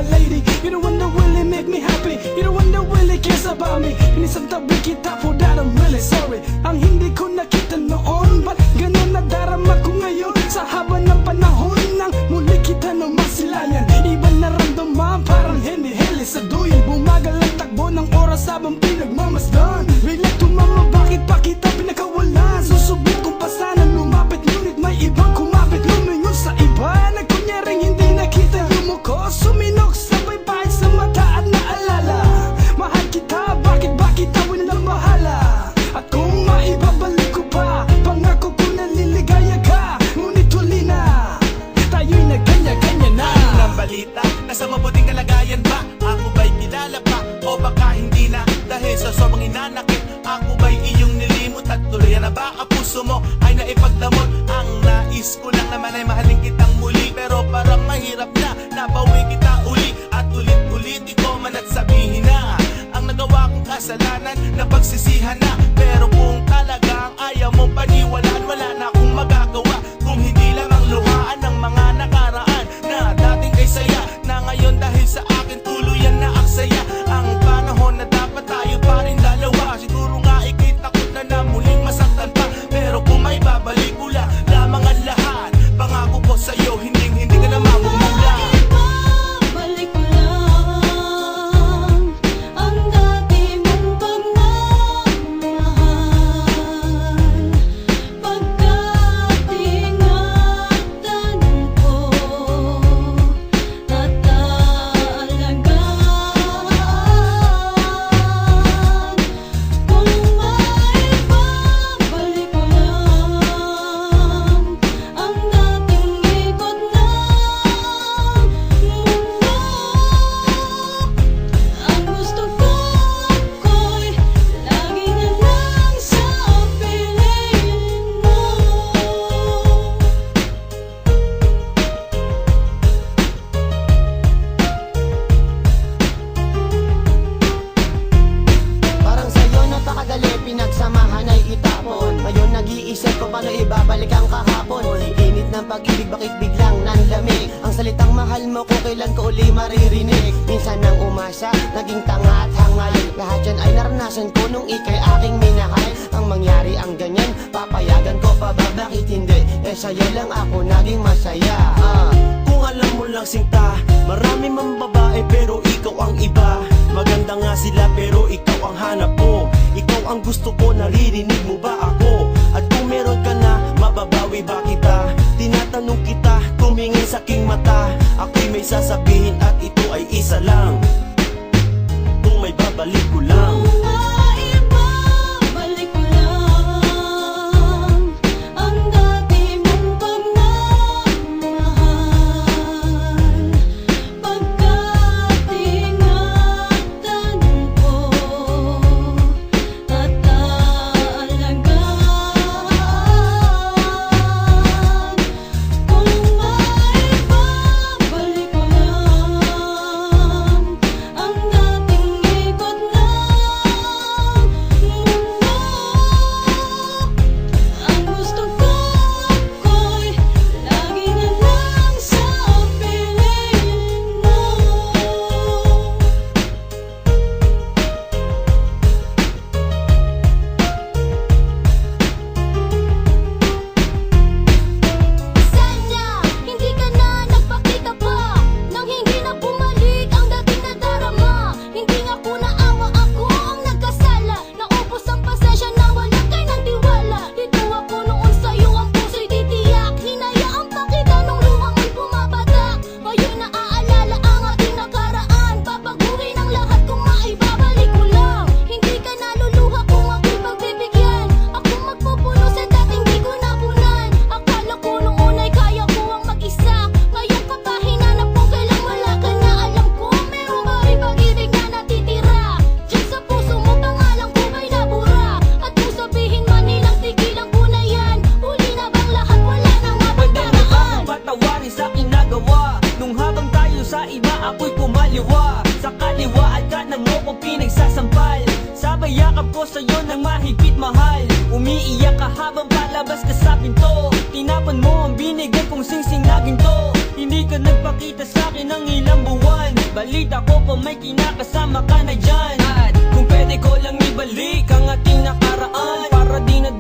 my lady. You're the one that really make me happy. You're the one that really cares about me. Inisang tabi kita, for that I'm really sorry. Ang hindi ko nakita noon, ba't ganun nadarama ko ngayon? Sa haba ng panahon nang muli kita na masilayan. Iba naramdaman, parang heli-heli sa duyin. Bumagal ang takbo ng oras habang pinagmamasdan. Bigla tumama, bakit pa kita pinakawalan? Susubok kung pa sana lumapit, ngunit may ibang kumapit. Lumingon sa iba, nagkunyaring hindi nakita yung mukha. Suminok sabay bahit sa mata at naalala. Mahal kita, bakit ba kita winamahala? At kung maibabalik ko pa, pangako ko na liligaya ka. Ngunit huli na, tayo'y nagkanya-kanya na. Ano ng balita? Nasa mabuting kalagayan ba? Ako ba'y kilala pa? O baka hindi na? Dahil sa sobrang inanakit, ako ba'y iyong nilimot? At tuloy na ba ang puso mo ay naipagdamot? Ang nais ko lang naman ay mahalin kitang muli. Pero parang mahirap na, nabawi kita uli. At ulit-ulit ikaw man at sabihin na ang nagawa kong kasalanan na pagsisihan na. Pero kung talagang ayaw mo paniwalaan, wala na akong magagawa. Kung hindi lamang luhaan ng mga nakaraan na dating ay saya, na ngayon dahil sa akin tuluyan na aksaya. Ang panahon na dapat tayo pa rin dalawa. Siguro nga ika'y takot na muling masaktan pa. Pero kung may babalik ula lamang ang lahat, pangako ko sa'yo hindi ka na mamumula. Ibabalik ko lang ang dati mong pagmamahal. Pagkat ingatan ko at aalagaan. Kung maibabalik ko lang ang dating ikot ng mundo, ang gusto ko'y lagi na lang sa piling mo. Parang sa'yo napakadali, pinagsamahan ay itapon. Ngayon nag-iisip ko paano ibabalik ang kahapon. Init ng pag-ibig, bakit biglang nanlamig? Ang salitang mahal mo kung kailan ko uli maririnig. Minsan nang umasa, naging tanga at hangal. Lahat yan ay naranasan ko nung ika'y aking minahal. Ang mangyari ang ganyan, papayagan ko pa ba? Bakit hindi? Eh sa'yo lang ako naging masaya. Kung alam mo lang sinta, marami mang babae pero ikaw ang iba. Maganda nga sila pero ikaw ang hanap ko. Ikaw ang gusto ko, naririnig mo ba ako? At kung meron ka na, mababawi ba kita? Tinatanong kita, tumingin sa aking mata. Ako'y may sasabihin at ito ay isa lang. Kung may babalik ko lang. Kung maibabalik ko lang ang dati mong pagmamahal. Pagkat ingatan ko at aalagaan. Kung maibabalik ko lang ang dating ikot ng mundo, ang gusto ko'y lagi na lang sa piling mo. Sana hindi ka na nagpakita pa, nang hindi na bumalik ang dating nadarama. Hindi nga po naawa, ako ang nagkasala. Naubos ang pasensya nang wala kay ng tiwala. Dito ako noon sa'yo, ang puso'y titiyak. Hinayaan pa kita nung luha mo'y pumapatak. Ngayon naaalala ang ating nakaraan. Papagurin ang lahat kung maibabalik ko lang. Hindi ka naluluha kung ako'y pagbibigyan. Ako magpupuno sa dating di ko napunan. Akala ko noon ay kaya ko ang mag-isa. Ngayon ka pa hinanap kung kailan wala ka na. Alam ko meron pa rin pag-ibig na natitira. Diyan sa puso mo pangalan ko ba'y nabura. At kung sabihin man nilang tigilan ko na yan, huli na bang lahat, wala na nga bang Pwede mo paraan? akong patawarin sa ginagawa. Nung habang tayo sa iba, ako'y kumaliwa. Sa kaliwa at kanan mo ko pinagsasampal. Sabay yakap ko sa'yo ng mahigpit mahal. Umiiyak ka habang palabas ka sa pinto. Tinapon mo ang binigay kong singsing na na ginto. Hindi ka nagpakita sa'kin ng ilang buwan. Balita ko pa may kinakasama ka na dyan. At kung pwede ko lang ibalik ang ating nakaraan, para di na